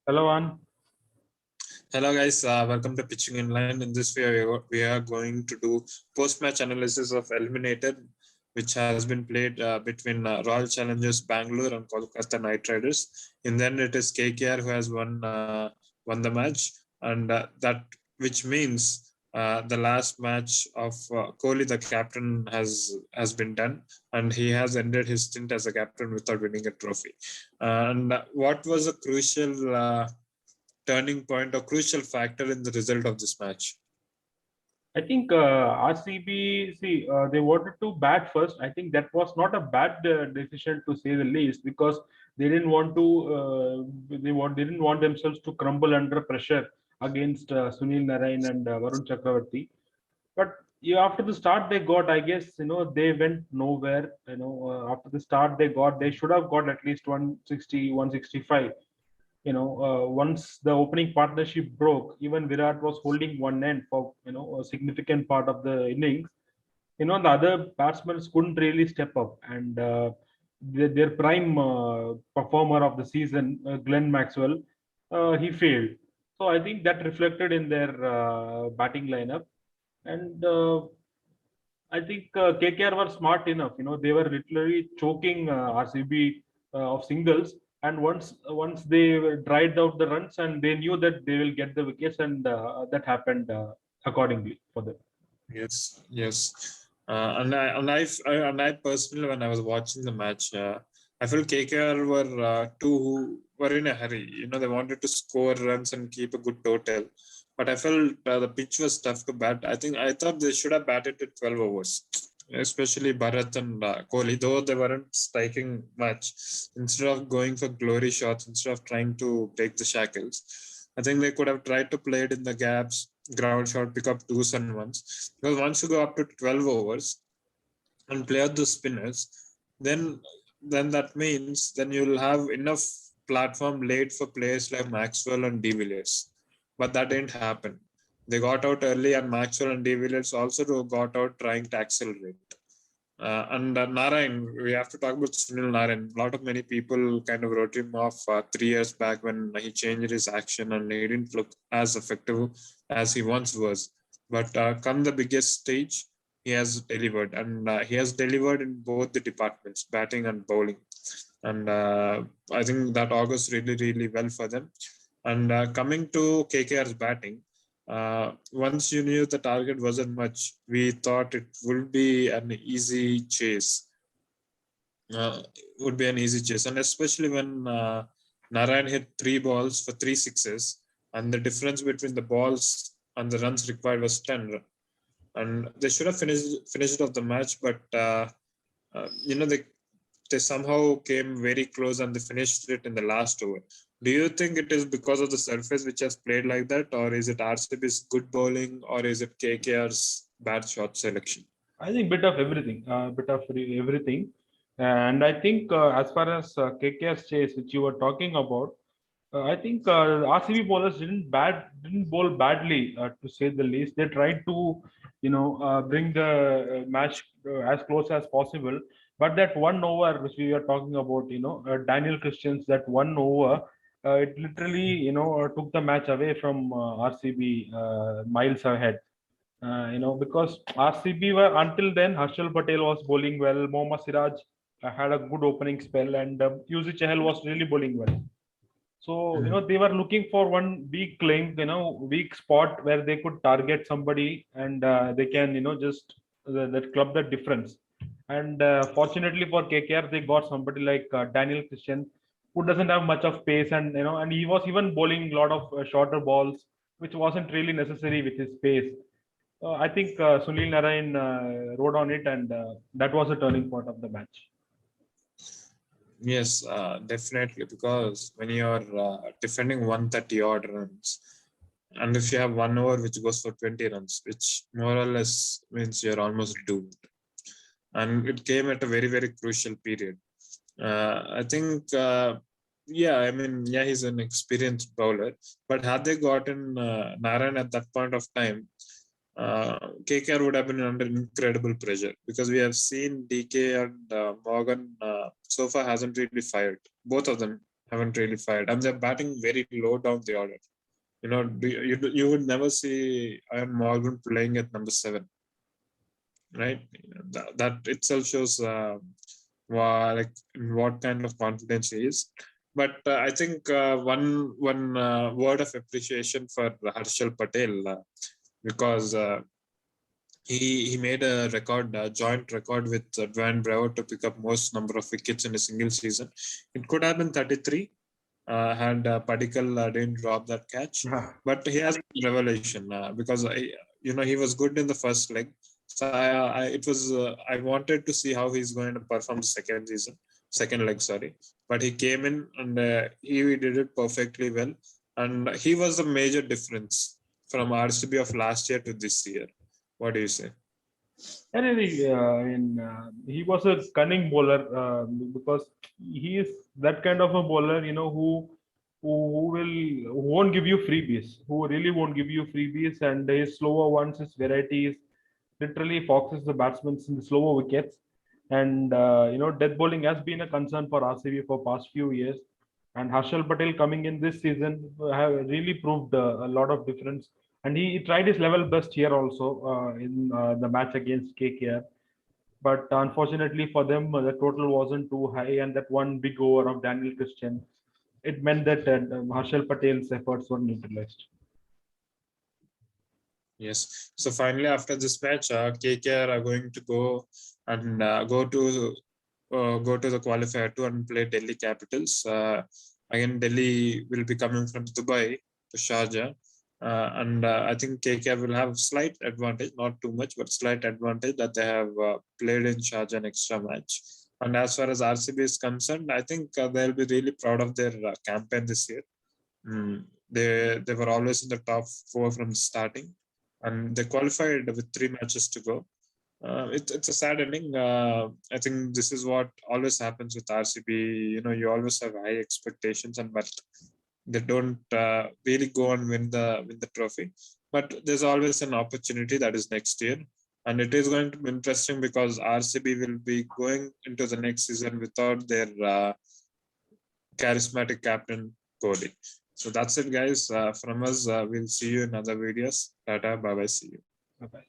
Hello, An. Hello guys, welcome to PitchingInLine. In this video, we are going to do post-match analysis of eliminator, which has been played between Royal Challengers Bangalore and Kolkata Knight Riders. And then it is KKR who has won the match, and that which means the last match of Kohli, the captain, has been done, and he has ended his stint as a captain without winning a trophy. And what was a crucial turning point or crucial factor in the result of this match? I think RCB, they wanted to bat first. I think that was not a bad decision to say the least, because they didn't want to, they didn't want themselves to crumble under pressure against Sunil Narayan and Varun Chakravarti. But yeah, after the start they got, I guess, they went nowhere. After the start they should have got at least 160, 165. Once the opening partnership broke, even Virat was holding one end for a significant part of the innings. The other batsmen couldn't really step up, and their prime performer of the season, Glenn Maxwell, he failed. So I think that reflected in their batting lineup, and I think KKR were smart enough. They were literally choking RCB of singles, and once they dried out the runs, and they knew that they will get the wickets, and that happened accordingly for them. Yes. And I personally, when I was watching the match, I felt KKR were two who were in a hurry. They wanted to score runs and keep a good total, but I felt the pitch was tough to bat. I thought they should have batted to 12 overs, especially Bharat and Kohli, though they weren't striking much. Instead of going for glory shots, instead of trying to break the shackles, I think they could have tried to play it in the gaps, ground shot, pick up twos and ones. Because once you go up to 12 overs and play out the spinners, then that means then you'll have enough platform laid for players like Maxwell and De Villiers. But that didn't happen. They got out early, and Maxwell and De Villiers also got out trying to accelerate. And Narayan, we have to talk about Sunil Narayan. Many people kind of wrote him off 3 years back when he changed his action and he didn't look as effective as he once was. But come the biggest stage, he has delivered, and he has delivered in both the departments, batting and bowling. And I think that augurs really, really well for them. And coming to KKR's batting, once you knew the target wasn't much, we thought it would be an easy chase. And especially when Narayan hit 3 balls for 3 sixes, and the difference between the balls and the runs required was 10. And they should have finished off the match, but they somehow came very close and they finished it in the last over. Do you think it is because of the surface which has played like that, or is it RCB's good bowling, or is it KKR's bad shot selection? I think bit of everything, everything. And I think as far as KKR's chase, which you were talking about, I think RCB bowlers didn't bowl badly, to say the least. They tried to, bring the match as close as possible. But that one over, which we are talking about, Daniel Christian's, that one over, it literally, took the match away from RCB miles ahead. Because RCB were, until then, Harshal Patel was bowling well, Mohammad Siraj had a good opening spell, and Yuzi Chahal was really bowling well. So, they were looking for one weak link, weak spot where they could target somebody, and they can, just that club the difference. And fortunately for KKR, they got somebody like Daniel Christian, who doesn't have much of pace, and and he was even bowling a lot of shorter balls, which wasn't really necessary with his pace. I think Sunil Narayan rode on it, and that was a turning point of the match. Yes, definitely, because when you're defending 130 odd runs, and if you have 1 over which goes for 20 runs, which more or less means you're almost doomed. And it came at a very, very crucial period. I think, he's an experienced bowler, but had they gotten Narayan at that point of time, KKR would have been under incredible pressure, because we have seen DK and Morgan so far hasn't really fired. Both of them haven't really fired, and they're batting very low down the order. You know, you would never see Ian Morgan playing at number 7, right? That itself shows like what kind of confidence he is. But I think one word of appreciation for Harshal Patel, because he made a record, a joint record with Dwayne Bravo to pick up most number of wickets in a single season. It could have been 33 had Padikkal didn't drop that catch, but he has revelation because he was good in the first leg. So I wanted to see how he's going to perform the second leg, sorry. But he came in and he did it perfectly well, and he was a major difference from RCB of last year to this year. What do you say? He was a cunning bowler because he is that kind of a bowler, who won't give you freebies, who really won't give you freebies, and his slower ones, his varieties, literally foxes the batsmen in the slower wickets. And death bowling has been a concern for RCB for past few years. And Harshal Patel coming in this season have really proved a lot of difference. And he tried his level best here also in the match against KKR. But unfortunately for them, the total wasn't too high, and that one big over of Daniel Christian, it meant that Harshal Patel's efforts were neutralized. Yes. So finally, after this match, KKR are going to go and go to the qualifier 2 and play Delhi Capitals. Again, Delhi will be coming from Dubai to Sharjah. And I think KKR will have slight advantage, not too much, but slight advantage that they have played in Sharjah an extra match. And as far as RCB is concerned, I think they'll be really proud of their campaign this year. They were always in the top 4 from the starting, and they qualified with 3 matches to go. It's a sad ending. I think this is what always happens with RCB. You always have high expectations, but they don't really go and win the trophy. But there's always an opportunity that is next year, and it is going to be interesting because RCB will be going into the next season without their charismatic captain Kohli. So that's it, guys. From us, we'll see you in other videos. Tata, bye bye. See you. Bye bye.